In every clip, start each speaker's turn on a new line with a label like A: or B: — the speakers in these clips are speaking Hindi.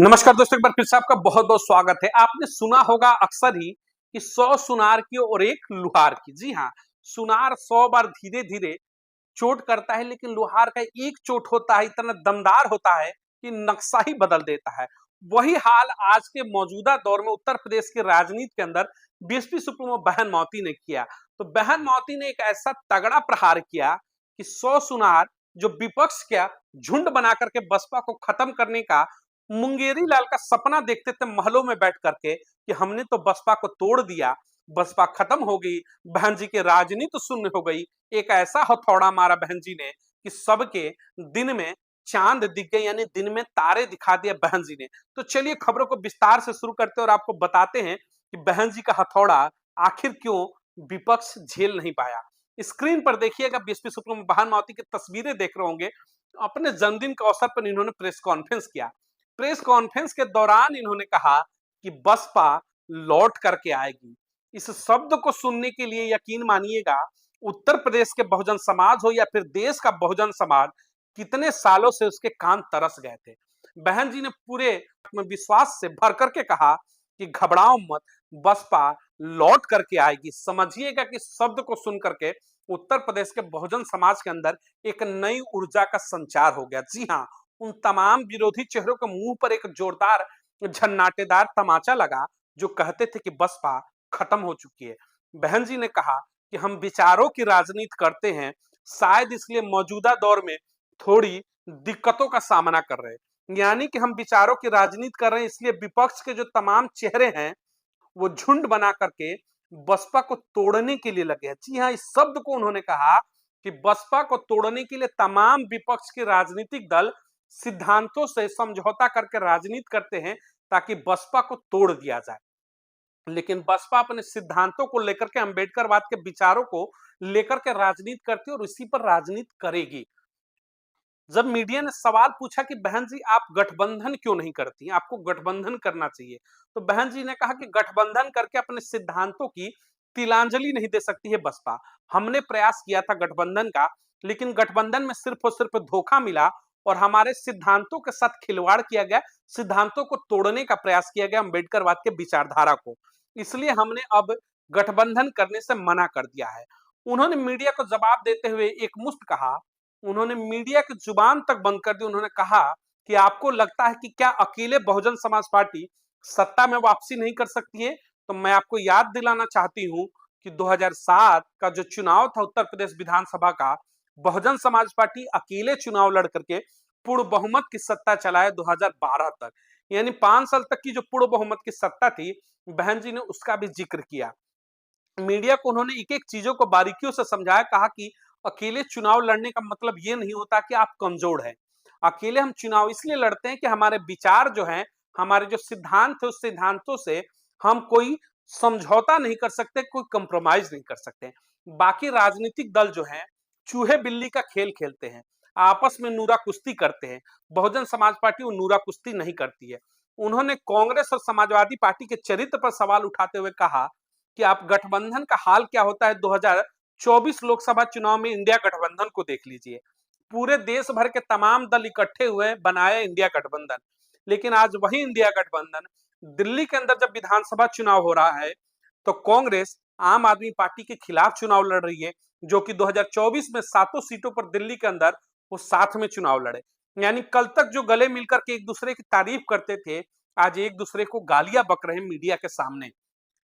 A: नमस्कार दोस्तों, एक बार फिर से आपका बहुत बहुत स्वागत है। आपने सुना होगा अक्सर ही कि 100 सुनार की और एक लुहार की। जी हाँ, सुनार 100 बार धीरे धीरे चोट करता है, लेकिन लुहार का एक चोट होता है, इतना दमदार होता है कि नक्शा ही बदल देता है। वही हाल आज के मौजूदा दौर में उत्तर प्रदेश की राजनीति के अंदर बीएसपी सुप्रीमो बहन मावती ने किया। तो बहन मावती ने एक ऐसा तगड़ा प्रहार किया कि 100 सुनार जो विपक्ष का झुंड बना करके बसपा को खत्म करने का मुंगेरी लाल का सपना देखते थे महलों में बैठ करके कि हमने तो बसपा को तोड़ दिया, बसपा खत्म हो गई, बहन जी की राजनीति शून्य हो गई। एक ऐसा हथौड़ा मारा बहन जी ने कि सबके दिन में चांद दिख गए, यानी दिन में तारे दिखा दिए बहन जी ने। तो चलिए खबरों को विस्तार से शुरू करते हैं और आपको बताते हैं कि बहन जी का हथौड़ा आखिर क्यों विपक्ष झेल नहीं पाया। स्क्रीन पर देखिएगा, बीएसपी सुप्रीमो बहन मावती की तस्वीरें देख रहे होंगे। अपने जन्मदिन के अवसर पर इन्होंने प्रेस कॉन्फ्रेंस किया। प्रेस कॉन्फ्रेंस के दौरान इन्होंने कहा कि बसपा लौट करके आएगी। इस शब्द को सुनने के लिए यकीन मानिएगा, उत्तर प्रदेश के बहुजन समाज हो या फिर देश का बहुजन समाज, कितने सालों से उसके कान तरस गए थे। बहन जी ने पूरे आत्मविश्वास से भर करके कहा कि घबराओ मत, बसपा लौट करके आएगी। समझिएगा कि शब्द को सुन करके उत्तर प्रदेश के बहुजन समाज के अंदर एक नई ऊर्जा का संचार हो गया। जी हाँ, उन तमाम विरोधी चेहरों के मुंह पर एक जोरदार झन्नाटेदार तमाचा लगा जो कहते थे कि बसपा खत्म हो चुकी है। बहन जी ने कहा कि हम विचारों की राजनीति करते हैं, शायद इसलिए मौजूदा दौर में थोड़ी दिक्कतों का सामना कर रहे हैं। यानी कि हम विचारों की राजनीति कर रहे हैं, इसलिए विपक्ष के जो तमाम चेहरे हैं वो झुंड बना करके बसपा को तोड़ने के लिए लगे हैं। जी हाँ, इस शब्द को उन्होंने कहा कि बसपा को तोड़ने के लिए तमाम विपक्ष के राजनीतिक दल सिद्धांतों से समझौता करके राजनीति करते हैं ताकि बसपा को तोड़ दिया जाए। लेकिन बसपा अपने सिद्धांतों को लेकर के, अंबेडकरवाद के विचारों को लेकर के राजनीति करती है और इसी पर राजनीति करेगी। जब मीडिया ने सवाल पूछा कि बहन जी आप गठबंधन क्यों नहीं करती, आपको गठबंधन करना चाहिए, तो बहन जी ने कहा कि गठबंधन करके अपने सिद्धांतों की तिलांजलि नहीं दे सकती है बसपा। हमने प्रयास किया था गठबंधन का, लेकिन गठबंधन में सिर्फ और सिर्फ धोखा मिला और हमारे सिद्धांतों के साथ खिलवाड़ किया गया, सिद्धांतों को तोड़ने का प्रयास किया गया, अंबेडकरवाद के विचारधारा को। इसलिए हमने अब गठबंधन करने से मना कर दिया है। उन्होंने मीडिया को जवाब देते हुए एक मुश्त कहा, उन्होंने मीडिया की जुबान तक बंद कर दी। उन्होंने कहा कि आपको लगता है कि क्या अकेले बहुजन समाज पार्टी सत्ता में वापसी नहीं कर सकती है? तो मैं आपको याद दिलाना चाहती हूं कि 2007 का जो चुनाव था उत्तर प्रदेश विधानसभा का, बहुजन समाज पार्टी अकेले चुनाव लड़ करके पूर्ण बहुमत की सत्ता चलाए 2012 तक। यानी 5 साल तक की जो पूर्ण बहुमत की सत्ता थी, बहन जी ने उसका भी जिक्र किया। मीडिया को उन्होंने एक एक चीजों को बारीकियों से समझाया, कहा कि अकेले चुनाव लड़ने का मतलब ये नहीं होता कि आप कमजोर हैं। अकेले हम चुनाव इसलिए लड़ते हैं कि हमारे विचार जो हैं, हमारे जो सिद्धांत है, उस सिद्धांतों से हम कोई समझौता नहीं कर सकते, कोई कंप्रोमाइज नहीं कर सकते। बाकी राजनीतिक दल जो हैं चूहे बिल्ली का खेल खेलते हैं, आपस में नूरा कुश्ती करते हैं। बहुजन समाज पार्टी वो नूरा कुश्ती नहीं करती है। उन्होंने कांग्रेस और समाजवादी पार्टी के चरित्र पर सवाल उठाते हुए कहा कि आप गठबंधन का हाल क्या होता है 2024 लोकसभा चुनाव में, इंडिया गठबंधन को देख लीजिए। पूरे देश भर के तमाम दल इकट्ठे हुए, बनाया इंडिया गठबंधन। लेकिन आज वही इंडिया गठबंधन दिल्ली के अंदर जब विधानसभा चुनाव हो रहा है तो कांग्रेस आम आदमी पार्टी के खिलाफ चुनाव लड़ रही है, जो कि 2024 में 7 सीटों पर दिल्ली के अंदर वो साथ में चुनाव लड़े। यानी कल तक जो गले मिलकर के एक दूसरे की तारीफ करते थे, आज एक दूसरे को गालियां बक रहे हैं मीडिया के सामने।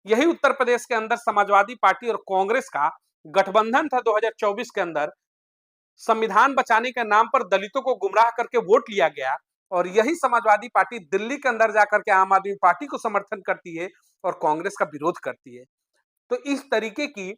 A: यही उत्तर प्रदेश के अंदर समाजवादी पार्टी और कांग्रेस का गठबंधन था 2024 के अंदर। संविधान बचाने के नाम पर दलितों को गुमराह करके वोट लिया गया और यही समाजवादी पार्टी दिल्ली के अंदर जाकर के आम आदमी पार्टी को समर्थन करती है और कांग्रेस का विरोध करती है। तो इस तरीके की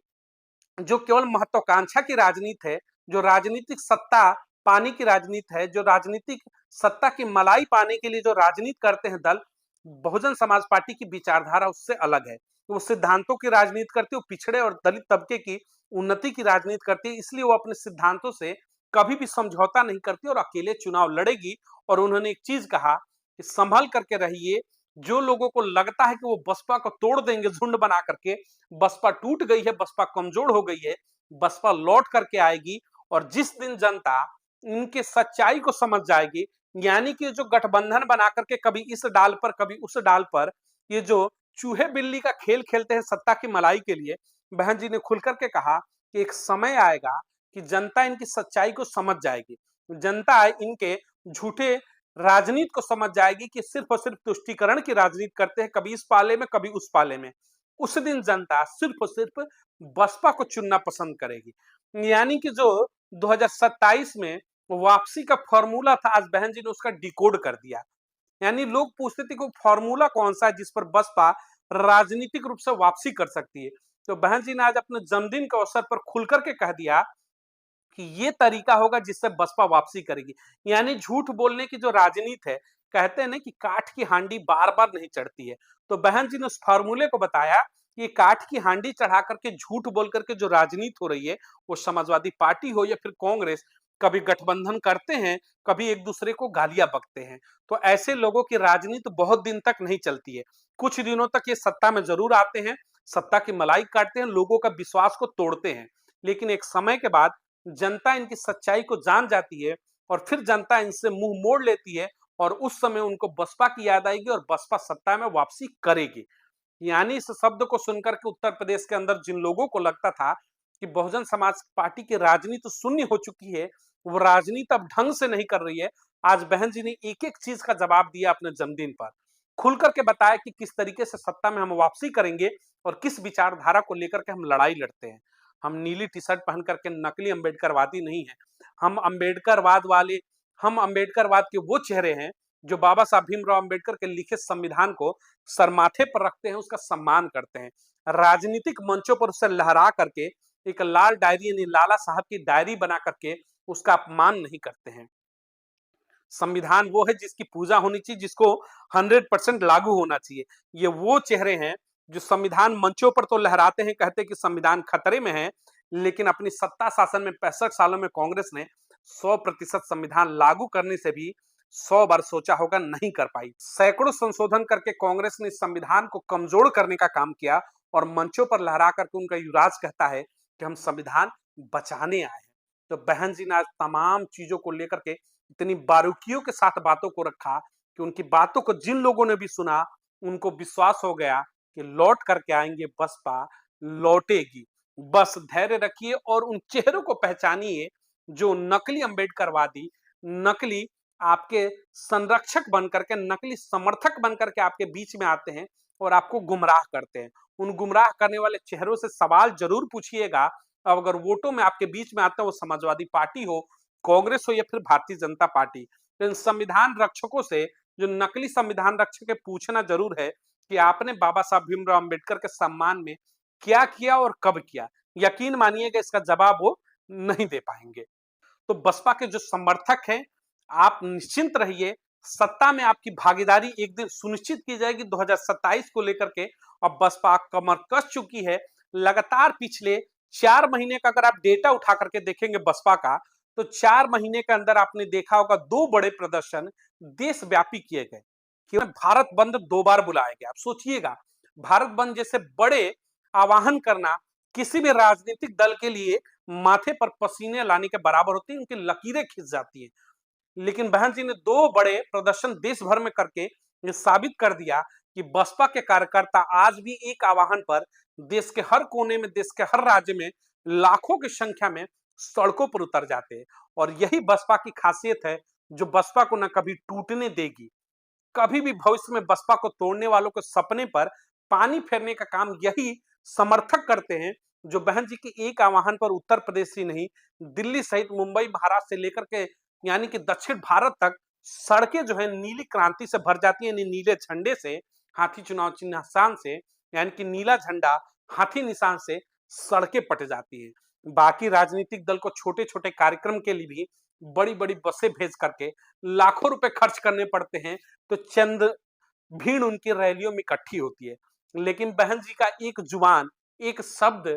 A: जो केवल महत्वाकांक्षा की राजनीति है, जो राजनीतिक सत्ता पाने की राजनीति है, जो राजनीतिक सत्ता की मलाई पाने के लिए जो राजनीति करते हैं दल, बहुजन समाज पार्टी की विचारधारा उससे अलग है। वो सिद्धांतों की राजनीति करती है, वो पिछड़े और दलित तबके की उन्नति की राजनीति करती है, इसलिए वो अपने सिद्धांतों से कभी भी समझौता नहीं करती और अकेले चुनाव लड़ेगी। और उन्होंने एक चीज कहा कि संभल करके रहिए, जो लोगों को लगता है कि वो बसपा को तोड़ देंगे झुंड बना करके, बसपा टूट गई है, बसपा कमजोर हो गई है, बसपा लौट करके आएगी। और जिस दिन जनता इनके सच्चाई को समझ जाएगी, यानी कि जो गठबंधन बना करके कभी इस डाल पर कभी उस डाल पर ये जो चूहे बिल्ली का खेल खेलते हैं सत्ता की मलाई के लिए, बहन जी ने खुल करके कहा कि एक समय आएगा कि जनता इनकी सच्चाई को समझ जाएगी, जनता इनके झूठे राजनीति को समझ जाएगी कि सिर्फ और सिर्फ तुष्टीकरण की राजनीति करते हैं, कभी इस पाले में कभी उस पाले में। उस दिन जनता सिर्फ और सिर्फ बसपा को चुनना पसंद करेगी। यानी कि जो 2027 में वापसी का फॉर्मूला था, आज बहन जी ने उसका डिकोड कर दिया। यानी लोग पूछते थे कि फॉर्मूला कौन सा है जिस पर बसपा राजनीतिक रूप से वापसी कर सकती है। तो बहन जी ने आज अपने जन्मदिन के अवसर पर खुल करके कह दिया कि ये तरीका होगा जिससे बसपा वापसी करेगी। यानी झूठ बोलने की जो राजनीति है, कहते हैं ना कि काठ की हांडी बार बार नहीं चढ़ती है, तो बहन जी ने उस फार्मूले को बताया कि काठ की हांडी चढ़ा करके झूठ बोल करके जो राजनीति हो रही है, वो समाजवादी पार्टी हो या फिर कांग्रेस, कभी गठबंधन करते हैं, कभी एक दूसरे को गालियां बकते हैं। तो ऐसे लोगों की राजनीति बहुत दिन तक नहीं चलती है। कुछ दिनों तक ये सत्ता में जरूर आते हैं, सत्ता की मलाई काटते हैं, लोगों का विश्वास को तोड़ते हैं, लेकिन एक समय के बाद जनता इनकी सच्चाई को जान जाती है और फिर जनता इनसे मुंह मोड़ लेती है और उस समय उनको बसपा की याद आएगी और बसपा सत्ता में वापसी करेगी। यानी इस शब्द को सुनकर के उत्तर प्रदेश के अंदर जिन लोगों को लगता था कि बहुजन समाज पार्टी की राजनीति शून्य हो चुकी है, वो राजनीति अब ढंग से नहीं कर रही है, आज बहन जी ने एक एक चीज का जवाब दिया अपने जन्मदिन पर। खुल करके बताया कि किस तरीके से सत्ता में हम वापसी करेंगे और किस विचारधारा को लेकर के हम लड़ाई लड़ते हैं। हम नीली टी शर्ट पहन करके नकली अम्बेडकरवादी नहीं है। हम अम्बेडकरवाद वाले हम अम्बेडकरवाद के वो चेहरे हैं जो बाबा साहब भीमराव अम्बेडकर के लिखे संविधान को सर माथे पर रखते हैं, उसका सम्मान करते हैं। राजनीतिक मंचों पर उसे लहरा करके एक लाल डायरी यानी लाला साहब की डायरी बना करके उसका अपमान नहीं करते हैं। संविधान वो है जिसकी पूजा होनी चाहिए, जिसको 100% लागू होना चाहिए। ये वो चेहरे हैं जो संविधान मंचों पर तो लहराते हैं, कहते हैं कि संविधान खतरे में है, लेकिन अपनी सत्ता शासन में 65 सालों में कांग्रेस ने 100% संविधान लागू करने से भी 100 बार सोचा होगा, नहीं कर पाई। सैकड़ों संशोधन करके कांग्रेस ने संविधान को कमजोर करने का काम किया और मंचों पर लहरा करके उनका युवराज कहता है कि हम संविधान बचाने आए हैं। तो बहन जी ने आज तमाम चीजों को लेकर के इतनी बारीकियों के साथ बातों को रखा कि उनकी बातों को जिन लोगों ने भी सुना, उनको विश्वास हो गया कि लौट करके आएंगे, बसपा लौटेगी। बस धैर्य रखिए और उन चेहरों को पहचानिए जो नकली अम्बेडकरवादी, नकली आपके संरक्षक बन करके, नकली समर्थक बन करके आपके बीच में आते हैं और आपको गुमराह करते हैं। उन गुमराह करने वाले चेहरों से सवाल जरूर पूछिएगा। अब अगर वोटों में आपके बीच में आते हैं, वो समाजवादी पार्टी हो, कांग्रेस हो या फिर भारतीय जनता पार्टी, तो इन संविधान रक्षकों से, जो नकली संविधान रक्षक है, पूछना जरूर है कि आपने बाबा साहब भीमराव अम्बेडकर के सम्मान में क्या किया और कब किया। यकीन मानिएगा इसका जवाब वो नहीं दे पाएंगे। तो बसपा के जो समर्थक हैं, आप निश्चिंत रहिए, सत्ता में आपकी भागीदारी एक दिन सुनिश्चित की जाएगी 2027 को लेकर के। अब बसपा कमर कस चुकी है। लगातार पिछले 4 महीने का अगर आप डेटा उठा करके देखेंगे बसपा का, तो 4 महीने के अंदर आपने देखा होगा 2 बड़े प्रदर्शन देशव्यापी किए गए कि भारत बंद 2 बार बुलाया गया। आप सोचिएगा, भारत बंद जैसे बड़े आवाहन करना किसी भी राजनीतिक दल के लिए माथे पर पसीने लाने के बराबर होती है, उनकी लकीरें खिंच जाती है। लेकिन बहन जी ने 2 बड़े प्रदर्शन देश भर में करके ये साबित कर दिया कि बसपा के कार्यकर्ता आज भी एक आह्वान पर देश के हर कोने में, देश के हर राज्य में लाखों की संख्या में सड़कों पर उतर जाते हैं। और यही बसपा की खासियत है जो बसपा को न कभी टूटने देगी। कभी भी भविष्य में बसपा को तोड़ने वालों के सपने पर पानी फेरने का काम यही समर्थक करते हैं, जो बहन जी के एक आह्वान पर उत्तर प्रदेश ही नहीं, दिल्ली सहित मुंबई, महाराष्ट्र से लेकर के यानी कि दक्षिण भारत तक सड़कें जो है नीली क्रांति से भर जाती है, नीले झंडे से, हाथी चुनाव चिन्ह निशान से, यानी कि नीला झंडा हाथी निशान से सड़कें पट जाती है। बाकी राजनीतिक दल को छोटे छोटे कार्यक्रम के लिए भी बड़ी बड़ी बसें भेज करके लाखों रुपए खर्च करने पड़ते हैं, तो चंद भीड़ उनकी रैलियों में इकट्ठी होती है। लेकिन बहन जी का एक जुबान, एक शब्द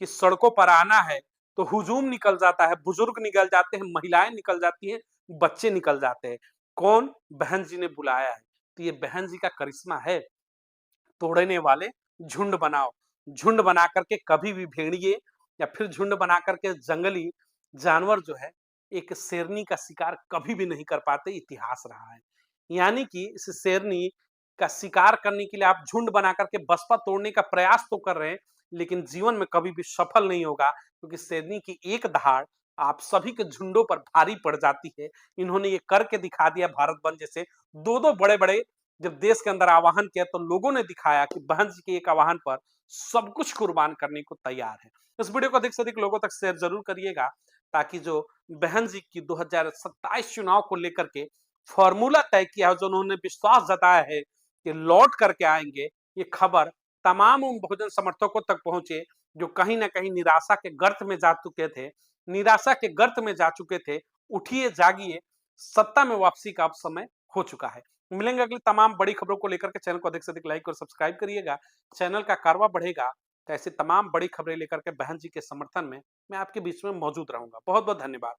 A: कि सड़कों पर आना है, तो हुजूम निकल जाता है, बुजुर्ग निकल जाते हैं, महिलाएं निकल जाती हैं, बच्चे निकल जाते हैं। कौन? बहन जी ने बुलाया है। तो ये बहन जी का करिश्मा है। तोड़ने वाले झुंड बनाओ, झुंड बना करके कभी भी भेड़िए या फिर झुंड बना करके जंगली जानवर जो है एक शेरनी का शिकार कभी भी नहीं कर पाते, इतिहास रहा है। यानी कि इस शेरनी का शिकार करने के लिए आप झुंड बना करके बसपा तोड़ने का प्रयास तो कर रहे हैं, लेकिन जीवन में कभी भी सफल नहीं होगा, क्योंकि शेरनी की एक दहाड़ आप सभी के झुंडों पर भारी पड़ जाती है। इन्होंने ये करके दिखा दिया भारत बंद जैसे 2-2 बड़े-बड़े जब देश के अंदर आह्वान किया तो लोगों ने दिखाया कि बहन जी के एक आह्वान पर सब कुछ कुर्बान करने को तैयार है। इस वीडियो को अधिक से अधिक लोगों तक शेयर जरूर करिएगा, ताकि जो बहन जी की 2027 चुनाव को लेकर के फॉर्मूला तय किया है, जो उन्होंने विश्वास जताया है कि लौट करके आएंगे, ये खबर तमाम उन बहुजन समर्थकों तक पहुंचे जो कहीं ना कहीं निराशा के गर्त में जा चुके थे, निराशा के गर्त में जा चुके थे। उठिए, जागिए, सत्ता में वापसी का अब समय हो चुका है। मिलेंगे अगली तमाम बड़ी खबरों को लेकर के। चैनल को अधिक से अधिक लाइक और सब्सक्राइब करिएगा। चैनल का कारवा बढ़ेगा तो ऐसी तमाम बड़ी खबरें लेकर के बहन जी के समर्थन में मैं आपके बीच में मौजूद रहूंगा। बहुत बहुत धन्यवाद।